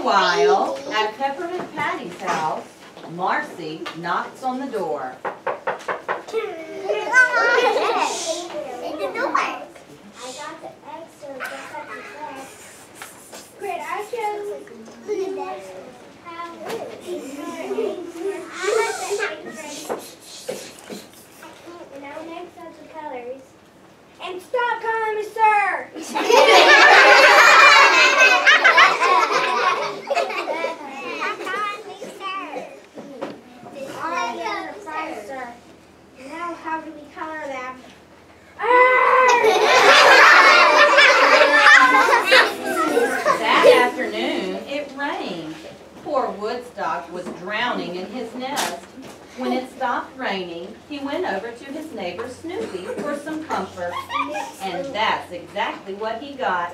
Meanwhile, at Peppermint Patty's house, Marcy knocks on the door. I got the eggs, so just like you said. Great, I chose. Look at that. How I like the eggs ready. And I'll mix up the colors. And stop calling me sir! Stop calling me sir! Sir. Now how do we color them? That afternoon, it rained. Poor Woodstock was drowning in his nest. When it stopped raining, he went over to his neighbor Snoopy for some comfort. And that's exactly what he got.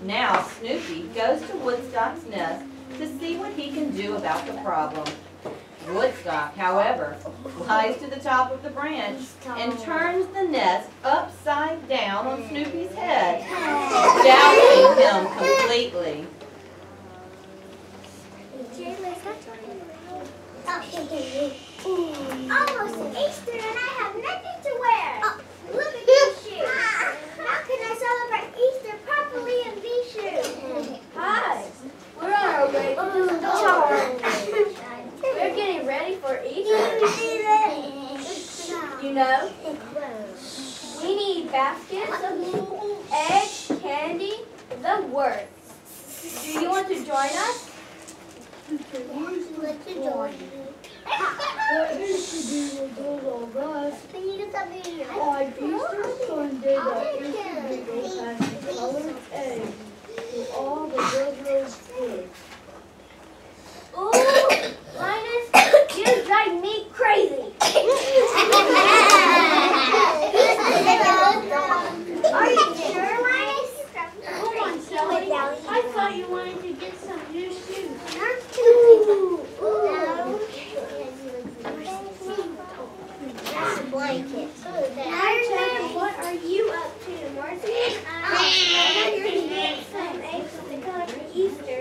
Now Snoopy goes to Woodstock's nest to see what he can do about the problem. Woodstock, however, flies to the top of the branch and turns the nest upside down on Snoopy's head, dousing him completely. Almost Easter and I have nothing to wear. Look at these shoes. How can I celebrate Easter properly in these shoes? Hi, we're on our way to the store. We're getting ready for Easter. You know, we need baskets of eggs, candy, the works. Do you want to join us? Let's join. What is to do with all of us? On Easter Sunday, the Easter Beagle passed colored eggs to all the good kids. Ooh, Linus, you drive me crazy. Are you sure, Linus? Come on, Shelly. I thought you wanted to get some new shoes. That's a blanket. What are you up to, Marcy? I'm here to get some eggs with the color for Easter.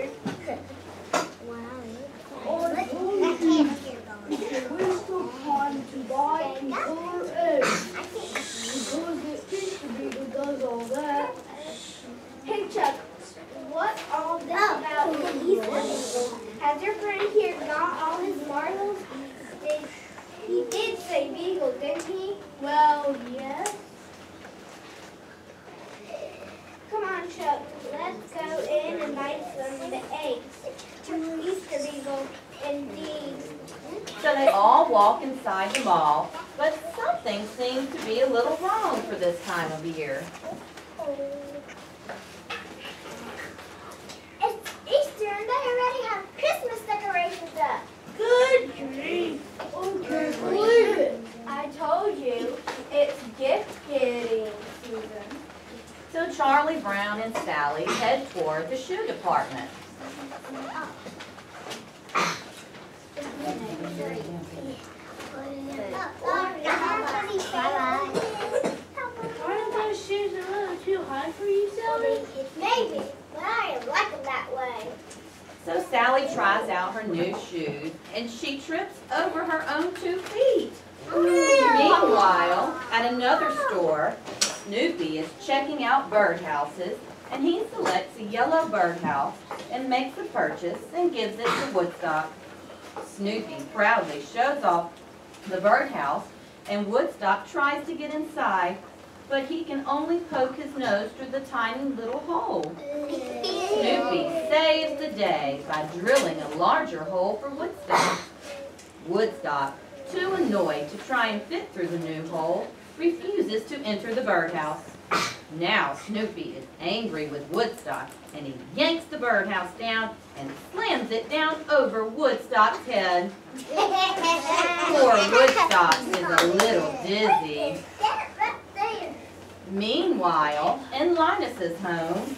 Waste of time to buy and color eggs. Because the Easter Beagle does all that. Hey Chuck, what's all this about the Easter Beagle? Has your friend here got all his marbles? He did say beagle, didn't he? Well, yes. Come on, Chuck. Let's go in and buy some of the eggs. Easter Beagle, indeed. So they all walk inside the mall, but something seems to be a little wrong for this time of year. It's Easter and they already have Christmas decorations up. Good grief! Okay, believe it. I told you, it's gift getting season. So Charlie Brown and Sally head toward the shoe department. Aren't those shoes a little too high for you, Sally? Maybe, but I like them that way. So Sally tries out her new shoes, and she trips over her own 2 feet. Meanwhile, at another store, Snoopy is checking out birdhouses, and he selects a yellow birdhouse and makes a purchase and gives it to Woodstock. Snoopy proudly shows off the birdhouse, and Woodstock tries to get inside, but he can only poke his nose through the tiny little hole. Snoopy saves the day by drilling a larger hole for Woodstock. Woodstock, too annoyed to try and fit through the new hole, refuses to enter the birdhouse. Now Snoopy is angry with Woodstock, and he yanks the birdhouse down and slams it down over Woodstock's head. Poor Woodstock is a little dizzy. Meanwhile, in Linus's home,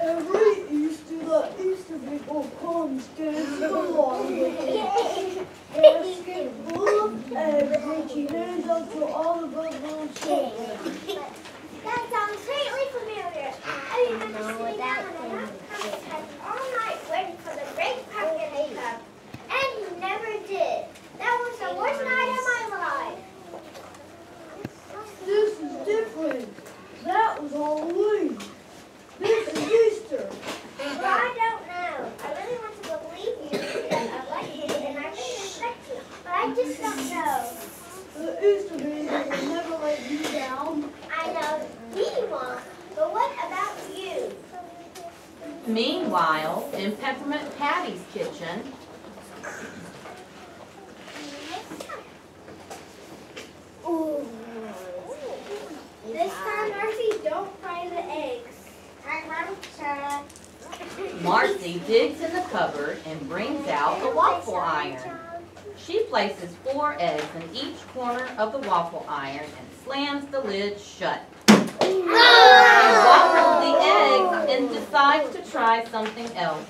Every Easter, the Easter Beagle comes dancing along with a basket full of eggs, which he hands out to all the good little children. That sounds faintly familiar. I remember sitting down on a rock carpet all night Halloween. This is Easter. Well, I don't know. I really want to believe you because I like you and I really respect you. But I just don't know. The Easter baby will never let you down. I know we won't. But what about you? Meanwhile, in Peppermint Patty's kitchen, Ooh. This time, Marcy, don't fry the eggs. I won't, Sarah. Marcy digs in the cupboard and brings out the waffle iron. She places 4 eggs in each corner of the waffle iron and slams the lid shut. She waffles the eggs and decides to try something else.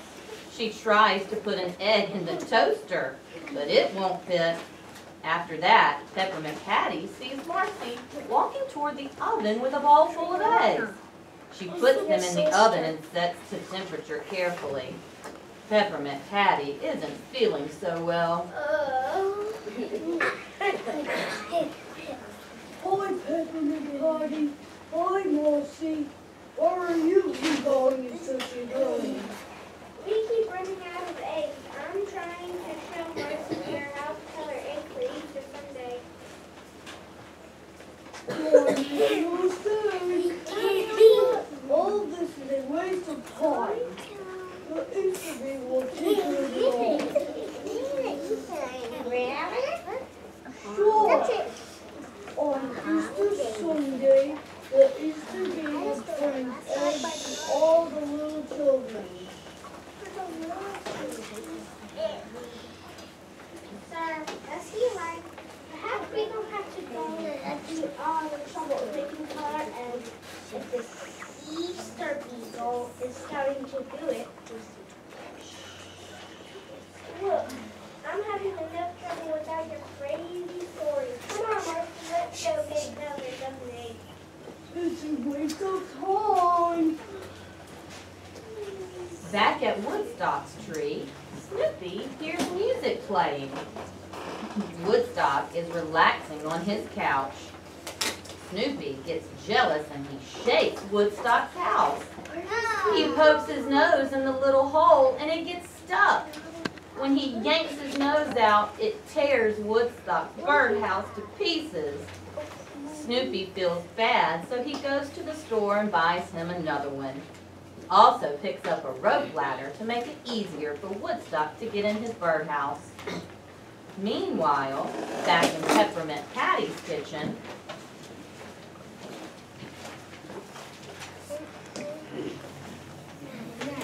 She tries to put an egg in the toaster, but it won't fit. After that, Peppermint Patty sees Marcy walking toward the oven with a bowl full of eggs. She puts them in the oven and sets the temperature carefully. Peppermint Patty isn't feeling so well. Hi, Peppermint Patty. Hi, Marcy. Where are you going in such a hurry? We keep running out of eggs. I'm trying to show Marcy here how to color eggs for Easter Sunday. All of this is a waste of time. The Easter bee will teach you it all. Sure. On Easter Sunday, the Easter bee will bring eggs to all the little children. Sir, does he like? Perhaps we don't have to go through all the trouble of making color eggs if this Easter beagle is starting to do it. Look, I'm having enough trouble without your crazy stories. Come on, Marcy, let's go get another dozen eggs. It's a waste of time. Back at Woodstock's tree, Snoopy hears music playing. Woodstock is relaxing on his couch. Snoopy gets jealous and he shakes Woodstock's house. He pokes his nose in the little hole and it gets stuck. When he yanks his nose out, it tears Woodstock's birdhouse to pieces. Snoopy feels bad, so he goes to the store and buys him another one. He also picks up a rope ladder to make it easier for Woodstock to get in his birdhouse. Meanwhile, back in Peppermint Patty's kitchen,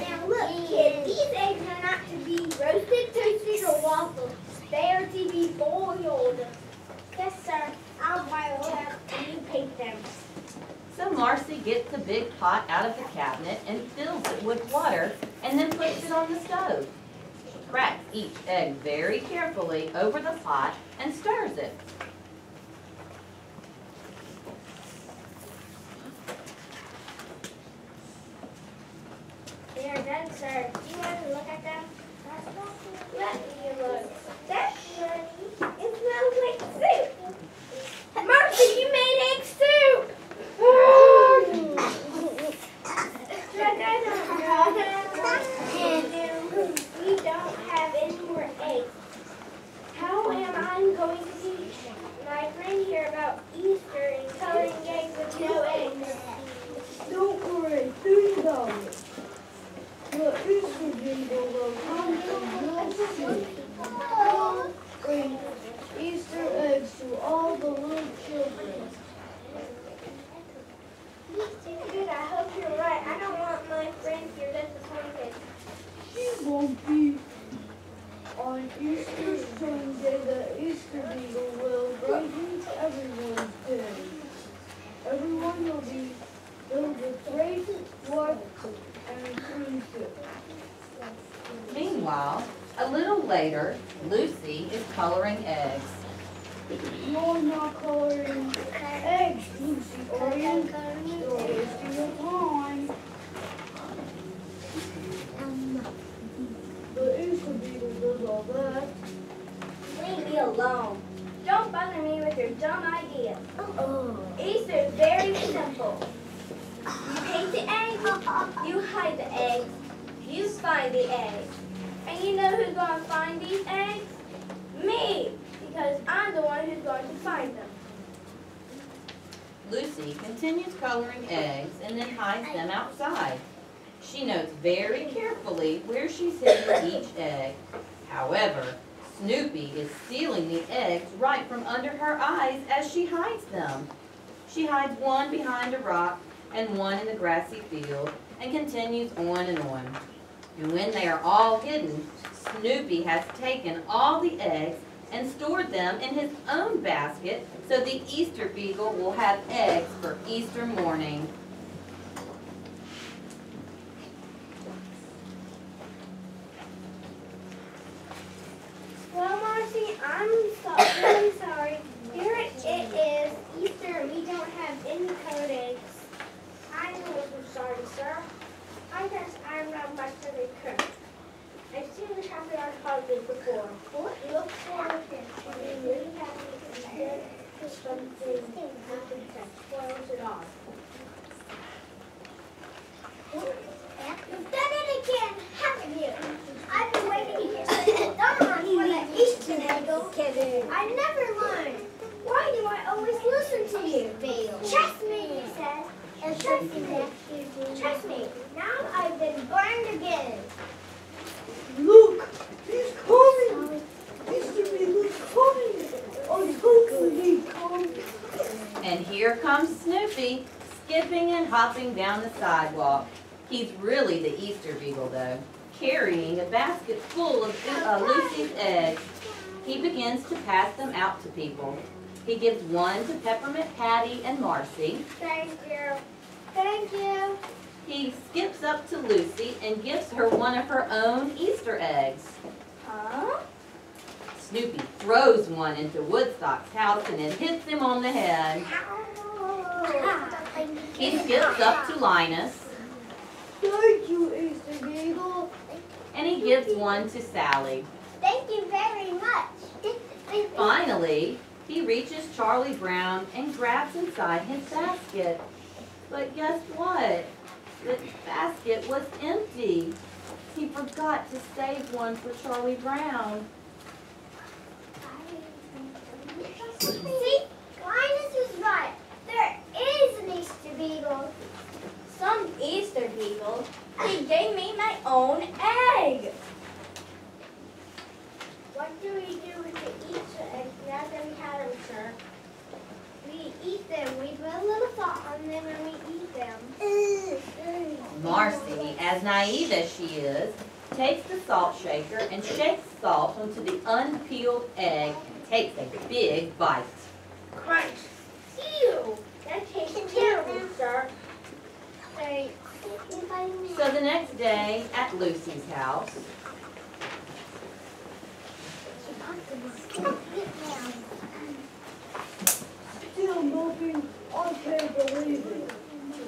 Now look, kid, these eggs are not to be roasted, toasted, or waffled. They are to be boiled. Yes, sir. I'll boil them and you take them. so Marcy gets a big pot out of the cabinet and fills it with water and then puts it on the stove. She cracks each egg very carefully over the pot and stirs it. They are done, sir. Do you want to look at them? Let me look. That's funny. It smells like soup. Marcy, you made egg soup! We don't have any more eggs. How am I going to teach my friend here about Easter and coloring eggs with no eggs? Don't worry, think about it. The Easter beagle will come and you'll see. He'll bring Easter eggs to all the little children. Good, I hope you're right. I don't want my friend here disappointed. She won't be. On Easter Sunday, the Easter beagle will brighten everyone's day. Everyone will be filled with great warmth and friendship. Meanwhile, a little later, Lucy is coloring eggs. You're not coloring eggs, Lucy, are you? You're wasting your time. The Easter beagle does all that. Leave me alone. Don't bother me with your dumb ideas. Easter is very simple. You You hide the eggs. You find the eggs. And you know who's going to find these eggs? Me, because I'm the one who's going to find them. Lucy continues coloring eggs and then hides them outside. She notes very carefully where she's hidden each egg. However, Snoopy is stealing the eggs right from under her eyes as she hides them. She hides one behind a rock and one in the grassy field and continues on and on. And when they are all hidden, Snoopy has taken all the eggs and stored them in his own basket so the Easter Beagle will have eggs for Easter morning. Well, Marcy, I'm really sorry. Here it is, Easter, and we don't have any colored eggs. I'm so sorry, sir. I guess I'm not much of a cook. I've seen the happy on holidays before. We look forward to being really happy and good for something happens that spoils it all. You've done it again, haven't you? I've been waiting to get so darn for the Easter Beagle. I never learn. Why do I always listen to you? Trust me, you said. And trust me. Trust me. Now I've been burned again. Look, he's coming. Easter Beagle's coming. I hope he comes. And here comes Snoopy, skipping and hopping down the sidewalk. He's really the Easter Beagle, though, carrying a basket full of Lucy's eggs. He begins to pass them out to people. He gives one to Peppermint Patty and Marcy. Thank you. Thank you. He skips up to Lucy and gives her one of her own Easter eggs. Huh? Snoopy throws one into Woodstock's house and it hits him on the head. He skips up to Linus. Thank you, Easter Beagle. And he gives one to Sally. Thank you very much. Finally, he reaches Charlie Brown and grabs inside his basket. But guess what? The basket was empty. He forgot to save one for Charlie Brown. See, Linus was right. There is an Easter Beagle. Some Easter Beagle? He gave me my own egg. What do we do with the Easter eggs now that we have them, sir? We eat them. We put a little salt on them and we eat them. Marcy, as naive as she is, takes the salt shaker and shakes salt onto the unpeeled egg and takes a big bite. Crunch. Ew. That tastes terrible, sir. So the next day at Lucy's house, Still nothing. I can't believe it.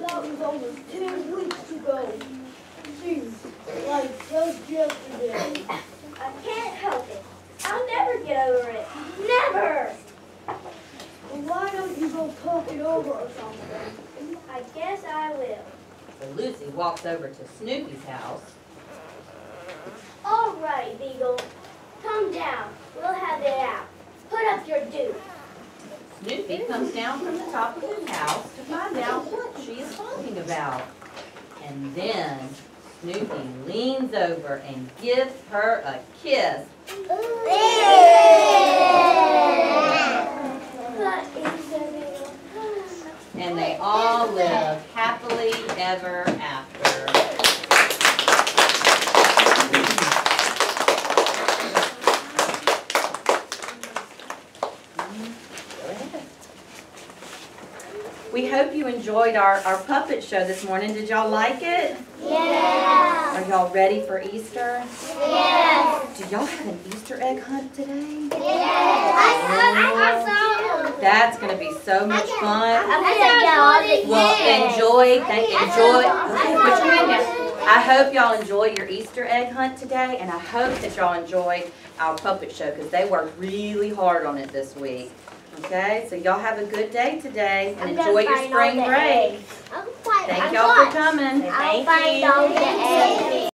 That was almost 10 weeks ago. Seems like just yesterday. I can't help it. I'll never get over it. Never! Well, why don't you go talk it over or something? I guess I will. so Lucy walks over to Snoopy's house. All right, Beagle. Come down. We'll have it out. Put up your due. Snoopy comes down from the top of his house to find out what she is talking about. And then Snoopy leans over and gives her a kiss. And they all live happily ever after. We hope you enjoyed our puppet show this morning. Did y'all like it? Yeah. Are y'all ready for Easter? Yes. Did y'all have an Easter egg hunt today? Yes. I saw them. That's going to be so much fun. I Well, enjoy. Okay, put your hand down. I hope y'all enjoyed your Easter egg hunt today, and I hope that y'all enjoyed our puppet show because they worked really hard on it this week. Okay, so y'all have a good day today and enjoy your spring break. I'll find Thank y'all for coming. I'll find all the eggs.